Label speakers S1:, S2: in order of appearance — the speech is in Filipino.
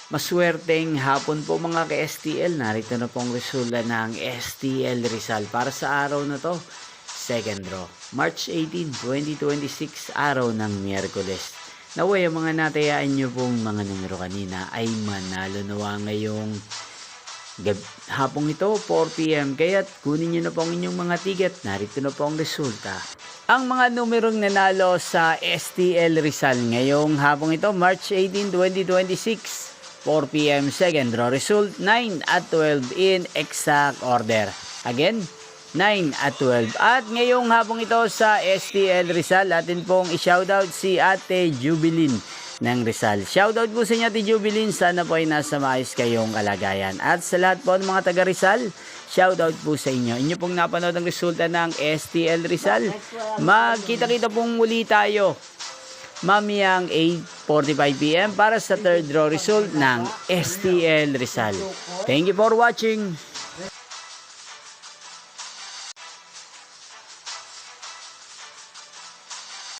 S1: Maswerteng hapon po mga ka-STL. Narito na pong resulta ng STL Rizal para sa araw na to. Second draw, March 18, 2026, araw ng Miyerkules. Naway ang mga natayaan nyo pong mga numero kanina ay manalo nawa ngayong hapong ito, 4 PM. Kaya't kunin nyo na po ang inyong mga ticket. Narito na po ang resulta. Ang mga numerong nanalo sa STL Rizal ngayong hapong ito, March 18, 2026. 4 PM second draw result 9 at 12 in exact order. Again, 9 at 12. At ngayong hapong ito sa STL Rizal, atin pong i-shoutout si Ate Jubilin ng Rizal. Shoutout po sa inyo Ate Jubilin, sana po ay nasa maayos kayong kalagayan. At sa lahat po ng mga taga Rizal, shoutout po sa inyo. Inyo pong napanood ang resulta ng STL Rizal. Magkita-kita pong muli tayo mamayang 8:45 PM para sa third draw result ng STL Rizal. Thank you for watching.